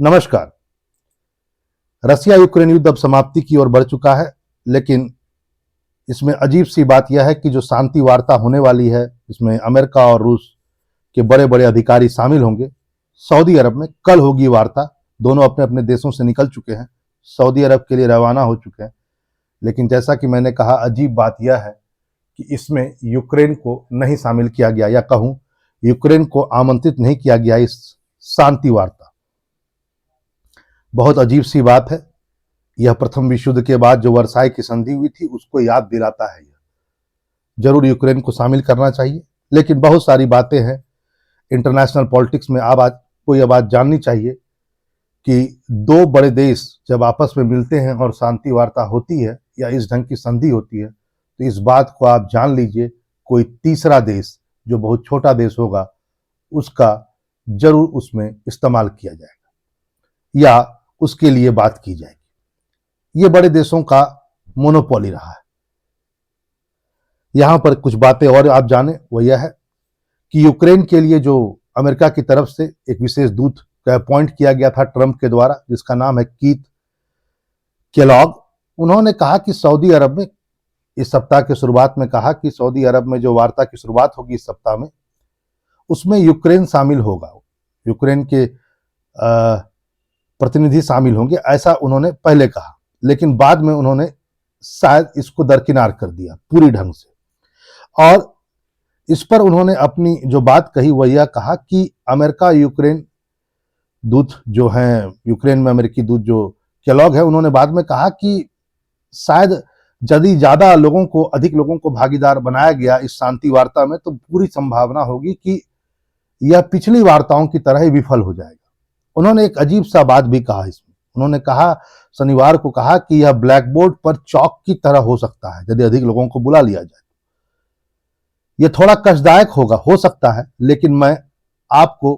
नमस्कार। Russia Ukraine युद्ध अब समाप्ति की ओर बढ़ चुका है, लेकिन इसमें अजीब सी बात यह है कि जो शांति वार्ता होने वाली है, इसमें अमेरिका और रूस के बड़े बड़े अधिकारी शामिल होंगे। सऊदी अरब में कल होगी वार्ता। दोनों अपने अपने देशों से निकल चुके हैं, सऊदी अरब के लिए रवाना हो चुके हैं। लेकिन जैसा कि मैंने कहा, अजीब बात यह है कि इसमें यूक्रेन को नहीं शामिल किया गया, या कहूं यूक्रेन को आमंत्रित नहीं किया गया इस शांति वार्ता। बहुत अजीब सी बात है। यह प्रथम विश्व युद्ध के बाद जो वर्साई की संधि हुई थी उसको याद दिलाता है। यह जरूर यूक्रेन को शामिल करना चाहिए, लेकिन बहुत सारी बातें हैं इंटरनेशनल पॉलिटिक्स में। अब आज को यह बात जाननी चाहिए कि दो बड़े देश जब आपस में मिलते हैं और शांति वार्ता होती है या इस ढंग की संधि होती है, तो इस बात को आप जान लीजिए, कोई तीसरा देश जो बहुत छोटा देश होगा उसका जरूर उसमें इस्तेमाल किया जाएगा या उसके लिए बात की जाएगी। ये बड़े देशों का मोनोपोली रहा है। यहां पर कुछ बातें और आप जाने, वो यह है कि यूक्रेन के लिए जो अमेरिका की तरफ से एक विशेष दूत का अपॉइंट किया गया था ट्रंप के द्वारा, जिसका नाम है कीथ केलॉग। उन्होंने कहा कि सऊदी अरब में इस सप्ताह के शुरुआत में कहा कि सऊदी अरब में जो वार्ता की शुरुआत होगी इस सप्ताह में, उसमें यूक्रेन शामिल होगा, यूक्रेन के प्रतिनिधि शामिल होंगे, ऐसा उन्होंने पहले कहा। लेकिन बाद में उन्होंने शायद इसको दरकिनार कर दिया पूरी ढंग से, और इस पर उन्होंने अपनी जो बात कही वह यह कहा कि अमेरिका यूक्रेन दूत जो हैं, यूक्रेन में अमेरिकी दूत जो केलॉग है, उन्होंने बाद में कहा कि शायद यदि ज्यादा लोगों को, अधिक लोगों को भागीदार बनाया गया इस शांति वार्ता में, तो पूरी संभावना होगी कि यह पिछली वार्ताओं की तरह ही विफल हो जाएगा। उन्होंने एक अजीब सा बात भी कहा इसमें। उन्होंने कहा, शनिवार को कहा कि यह ब्लैक बोर्ड पर चौक की तरह हो सकता है यदि अधिक लोगों को बुला लिया जाए। यह थोड़ा कष्टदायक होगा, हो सकता है, लेकिन मैं आपको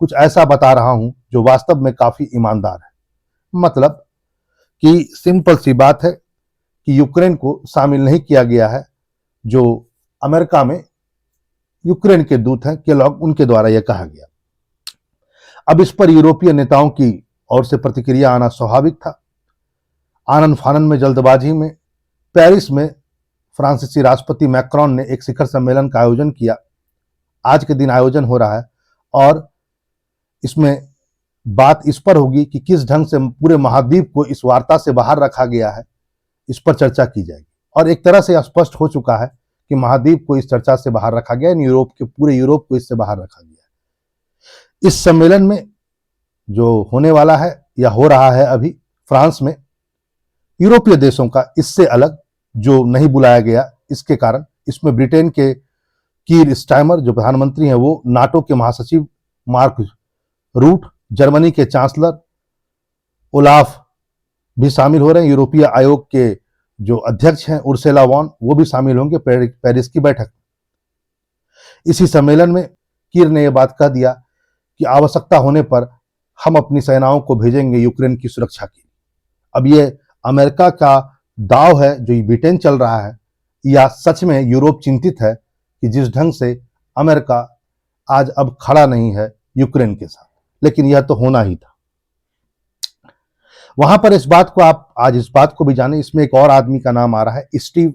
कुछ ऐसा बता रहा हूं जो वास्तव में काफी ईमानदार है। मतलब कि सिंपल सी बात है कि यूक्रेन को शामिल नहीं किया गया है। जो अमेरिका में यूक्रेन के दूत हैं केलॉग, उनके द्वारा यह कहा गया। अब इस पर यूरोपीय नेताओं की ओर से प्रतिक्रिया आना स्वाभाविक था। आनन फानन में, जल्दबाजी में, पेरिस में फ्रांसीसी राष्ट्रपति मैक्रोन ने एक शिखर सम्मेलन का आयोजन किया। आज के दिन आयोजन हो रहा है और इसमें बात इस पर होगी कि किस ढंग से पूरे महाद्वीप को इस वार्ता से बाहर रखा गया है, इस पर चर्चा की जाएगी। और एक तरह से स्पष्ट हो चुका है कि महाद्वीप को इस चर्चा से बाहर रखा गया, यूरोप के पूरे यूरोप को इससे बाहर रखा गया। इस सम्मेलन में जो होने वाला है या हो रहा है अभी फ्रांस में, यूरोपीय देशों का इससे अलग जो नहीं बुलाया गया, इसके कारण इसमें ब्रिटेन के कीर स्टाइमर जो प्रधानमंत्री हैं, वो नाटो के महासचिव मार्क रूट, जर्मनी के चांसलर ओलाफ भी शामिल हो रहे हैं, यूरोपीय आयोग के जो अध्यक्ष हैं उर्सुला वॉन, वो भी शामिल होंगे पेरिस की बैठक। इसी सम्मेलन में कीर ने यह बात कह दिया कि आवश्यकता होने पर हम अपनी सेनाओं को भेजेंगे यूक्रेन की सुरक्षा के लिए। अब ये अमेरिका का दाव है जो ब्रिटेन चल रहा है, या सच में यूरोप चिंतित है कि जिस ढंग से अमेरिका आज अब खड़ा नहीं है यूक्रेन के साथ, लेकिन यह तो होना ही था। वहां पर इस बात को आप आज इस बात को भी जाने, इसमें एक और आदमी का नाम आ रहा है, स्टीव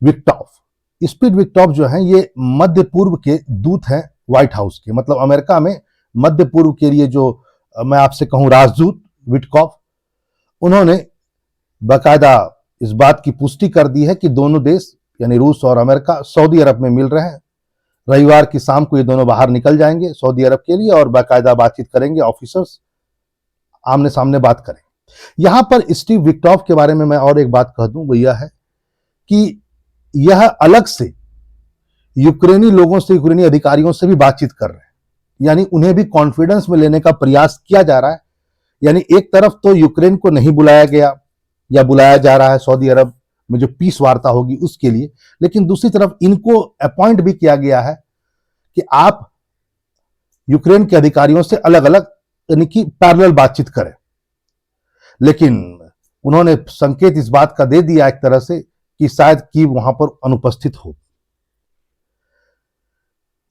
विक्टॉफ। स्टीव विक्टॉफ जो है ये मध्य पूर्व के दूत हैं व्हाइट हाउस के, मतलब अमेरिका में मध्य पूर्व के लिए जो मैं आपसे कहूं राजदूत विटकॉफ, उन्होंने बाकायदा इस बात की पुष्टि कर दी है कि दोनों देश यानी रूस और अमेरिका सऊदी अरब में मिल रहे हैं। रविवार की शाम को ये दोनों बाहर निकल जाएंगे सऊदी अरब के लिए और बाकायदा बातचीत करेंगे, ऑफिसर्स आमने सामने बात करेंगे। यहां पर स्टीव विक्टॉफ के बारे में मैं और एक बात कह दूं, वो यह है कि यह अलग से यूक्रेनी लोगों से, यूक्रेनी अधिकारियों से भी बातचीत कर रहे हैं, यानी उन्हें भी कॉन्फिडेंस में लेने का प्रयास किया जा रहा है। यानी एक तरफ तो यूक्रेन को नहीं बुलाया गया या बुलाया जा रहा है सऊदी अरब में जो पीस वार्ता होगी उसके लिए, लेकिन दूसरी तरफ इनको अपॉइंट भी किया गया है कि आप यूक्रेन के अधिकारियों से अलग अलग यानी कि पैरेलल बातचीत करें। लेकिन उन्होंने संकेत इस बात का दे दिया एक तरह से कि शायद कीव वहां पर अनुपस्थित हो।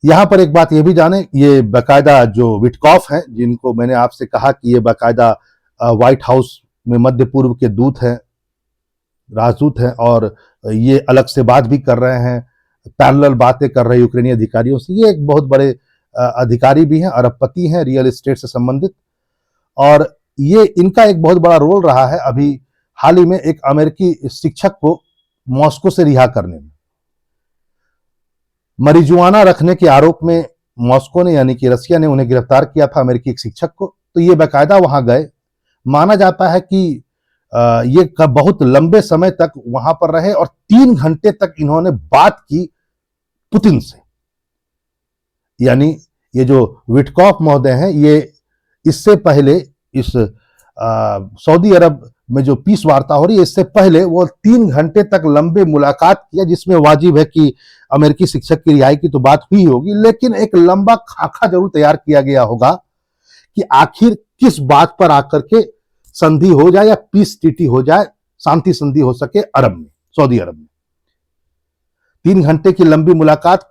यहां पर एक बात यह भी जाने, ये बाकायदा जो विटकॉफ हैं, जिनको मैंने आपसे कहा कि ये बाकायदा व्हाइट हाउस में मध्य पूर्व के दूत हैं, राजदूत हैं, और ये अलग से बात भी कर रहे हैं, पैरेलल बातें कर रहे हैं यूक्रेनी अधिकारियों से। ये एक बहुत बड़े अधिकारी भी हैं, अरबपति हैं, रियल एस्टेट से संबंधित, और ये इनका एक बहुत बड़ा रोल रहा है अभी हाल ही में एक अमेरिकी शिक्षक को मॉस्को से रिहा करने में। मरिजुआना रखने के आरोप में मॉस्को ने, यानी कि रसिया ने, उन्हें गिरफ्तार किया था, अमेरिकी एक शिक्षक को। तो ये बाकायदा वहां गए। माना जाता है कि ये बहुत लंबे समय तक वहां पर रहे और 3 घंटे तक इन्होंने बात की पुतिन से। यानी ये जो विटकॉफ महोदय हैं, ये इससे पहले इस सऊदी अरब में जो पीस वार्ता हो रही है, इससे पहले वो 3 घंटे तक लंबे मुलाकात किया, जिसमें वाजिब है कि अमेरिकी शिक्षक की रिहाई की तो बात हुई होगी, लेकिन एक लंबा खाका जरूर तैयार किया गया होगा कि आखिर किस बात पर आकर के संधि हो जाए या पीस ट्रीटी हो जाए, शांति संधि हो सके अरब में, सऊदी अरब में। 3 घंटे की लंबी मुलाकात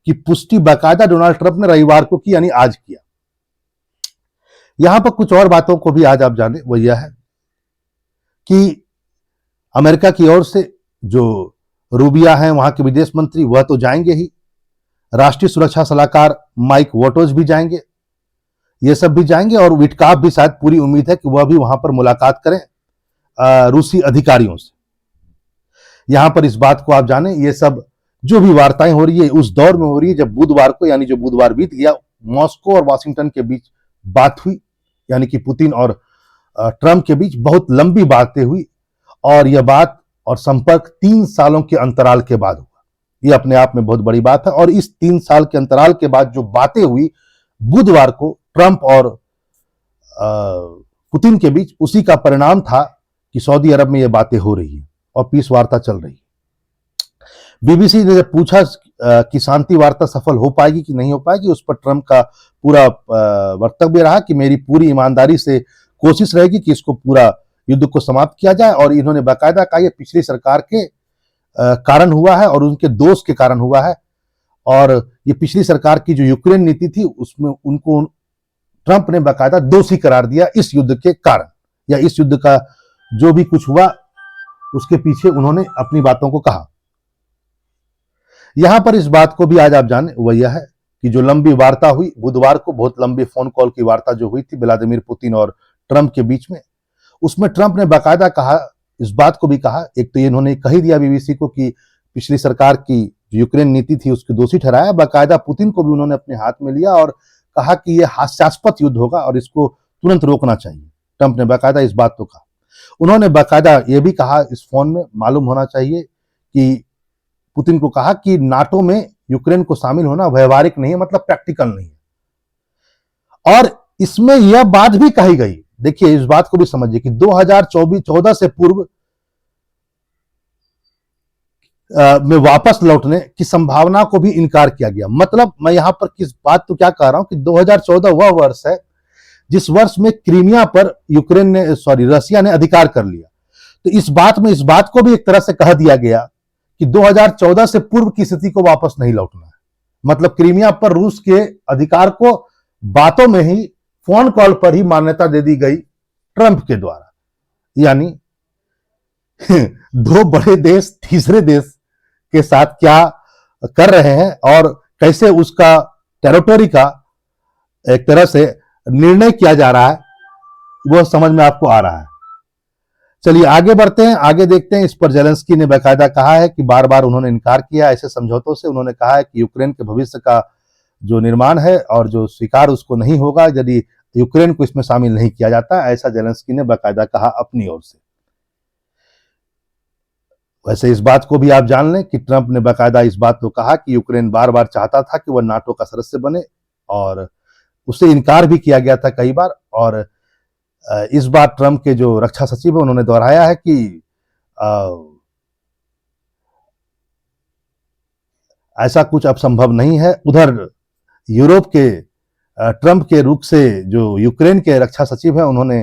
की पुष्टि बाकायदा डोनाल्ड ट्रंप ने रविवार को की, यानी आज किया। यहां पर कुछ और बातों को भी आज आप जाने, वो यह है कि अमेरिका की ओर से जो रूबिया हैं, वहां के विदेश मंत्री, वह तो जाएंगे ही, राष्ट्रीय सुरक्षा सलाहकार माइक वोटोज भी जाएंगे, ये सब भी जाएंगे, और विटकॉफ भी शायद पूरी उम्मीद है कि वह भी वहां पर मुलाकात करें रूसी अधिकारियों से। यहां पर इस बात को आप जाने, ये सब जो भी वार्ताएं हो रही है उस दौर में हो रही है जब बुधवार को, यानी जो बुधवार बीत गया, मॉस्को और वाशिंगटन के बीच बात हुई, यानी कि पुतिन और ट्रंप के बीच बहुत लंबी बातें हुई, और यह बात और संपर्क 3 सालों के अंतराल के बाद हुआ। यह अपने आप में बहुत बड़ी बात है, और इस 3 साल के अंतराल के बाद जो बातें हुई बुधवार को ट्रंप और पुतिन के बीच, उसी का परिणाम था कि सऊदी अरब में यह बातें हो रही है और पीस वार्ता चल रही है। बीबीसी ने जब पूछा कि शांति वार्ता सफल हो पाएगी कि नहीं हो पाएगी, उस पर ट्रंप का पूरा वक्तव्य रहा कि मेरी पूरी ईमानदारी से कोशिश रहेगी कि इसको पूरा युद्ध को समाप्त किया जाए, और इन्होंने बाकायदा कहा यह पिछली सरकार के कारण हुआ है और उनके दोष के कारण हुआ है, और ये पिछली सरकार की जो यूक्रेन नीति थी उसमें उनको ट्रंप ने बाकायदा दोषी करार दिया इस युद्ध के कारण, या इस युद्ध का जो भी कुछ हुआ उसके पीछे उन्होंने अपनी बातों को कहा। यहां पर इस बात को भी आज आप जाने, वह यह है कि जो लंबी वार्ता हुई बुधवार को, बहुत लंबी फोन कॉल की वार्ता जो हुई थी व्लादिमीर पुतिन और ट्रंप के बीच में, उसमें ट्रंप ने बाकायदा कहा, इस बात को भी कहा, एक तो ये इन्होंने कही दिया बीबीसी को कि पिछली सरकार की जो यूक्रेन नीति थी उसके दोषी ठहराया, बाकायदा पुतिन को भी उन्होंने अपने हाथ में लिया और कहा कि यह हास्यास्पद युद्ध होगा और इसको तुरंत रोकना चाहिए। ट्रंप ने बाकायदा इस बात को कहा। उन्होंने बाकायदा यह भी कहा, इस फोन में मालूम होना चाहिए कि पुतिन को कहा कि नाटो में यूक्रेन को शामिल होना व्यवहारिक नहीं है, मतलब प्रैक्टिकल नहीं है। और इसमें यह बात भी कही गई, देखिए इस बात को भी समझिए कि 2014 से पूर्व में वापस लौटने की संभावना को भी इनकार किया गया। मतलब मैं यहां पर किस बात तो क्या कह रहा हूं कि 2014 वह वर्ष है जिस वर्ष में क्रीमिया पर रसिया ने अधिकार कर लिया। तो इस बात को भी एक तरह से कह दिया गया कि 2014 से पूर्व की स्थिति को वापस नहीं लौटना है। मतलब क्रीमिया पर रूस के अधिकार को बातों में ही, फोन कॉल पर ही मान्यता दे दी गई ट्रंप के द्वारा। यानी दो बड़े देश तीसरे देश के साथ क्या कर रहे हैं और कैसे उसका टेरिटोरी का एक तरह से निर्णय किया जा रहा है, वो समझ में आपको आ रहा है। चलिए आगे बढ़ते हैं, आगे देखते हैं। इस पर जेलेंस्की ने बाकायदा कहा है कि बार बार उन्होंने इनकार किया ऐसे समझौतों से। उन्होंने कहा है कि यूक्रेन के भविष्य का जो निर्माण है और जो स्वीकार उसको नहीं होगा यदि यूक्रेन को इसमें शामिल नहीं किया जाता, ऐसा जेलेंस्की ने बाकायदा कहा अपनी ओर से। वैसे इस बात को भी आप जान लें कि ट्रंप ने बाकायदा इस बात को कहा कि यूक्रेन बार बार चाहता था कि वह नाटो का सदस्य बने और उससे इनकार भी किया गया था कई बार। और इस बार ट्रंप के जो रक्षा सचिव है उन्होंने दोहराया है कि ऐसा कुछ अब संभव नहीं है। उधर यूरोप के ट्रंप के रुख से जो यूक्रेन के रक्षा सचिव है उन्होंने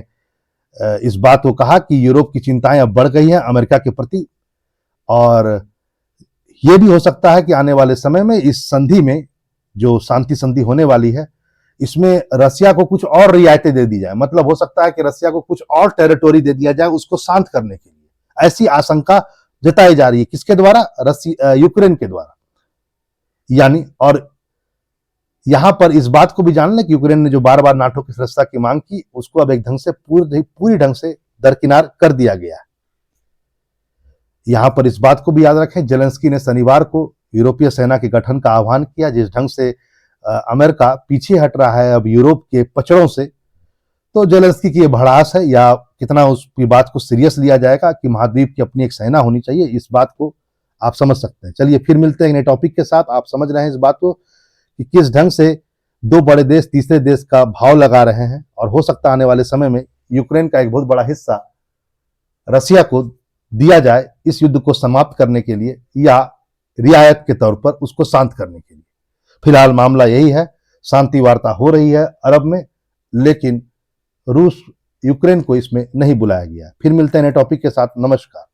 इस बात को कहा कि यूरोप की चिंताएं अब बढ़ गई हैं अमेरिका के प्रति, और यह भी हो सकता है कि आने वाले समय में इस संधि में जो शांति संधि होने वाली है, इसमें रसिया को कुछ और रियायतें दे दी जाए, मतलब हो सकता है कि रसिया को कुछ और टेरिटोरी दे दिया जाए उसको शांत करने के लिए। ऐसी आशंका जताई जा रही है, किसके द्वारा? यूक्रेन के द्वारा। यानी, और यहां पर इस बात को भी जान लें कि यूक्रेन ने जो बार बार नाटो की सदस्यता की मांग की, उसको अब एक ढंग से पूरी ढंग से दरकिनार कर दिया गया है। यहां पर इस बात को भी याद रखें, जेलेंस्की ने शनिवार को यूरोपीय सेना के गठन का आह्वान किया। जिस ढंग से अमेरिका पीछे हट रहा है अब यूरोप के पचड़ों से, तो जेलेंस्की की ये भड़ास है, या कितना उसकी बात को सीरियस लिया जाएगा कि महाद्वीप की अपनी एक सेना होनी चाहिए, इस बात को आप समझ सकते हैं। चलिए फिर मिलते हैं नए टॉपिक के साथ। आप समझ रहे हैं इस बात को कि किस ढंग से दो बड़े देश तीसरे देश का भाव लगा रहे हैं, और हो सकता है आने वाले समय में यूक्रेन का एक बहुत बड़ा हिस्सा रसिया को दिया जाए इस युद्ध को समाप्त करने के लिए, या रियायत के तौर पर उसको शांत करने के लिए। फिलहाल मामला यही है, शांति वार्ता हो रही है अरब में, लेकिन रूस यूक्रेन को इसमें नहीं बुलाया गया। फिर मिलते हैं नए टॉपिक के साथ। नमस्कार।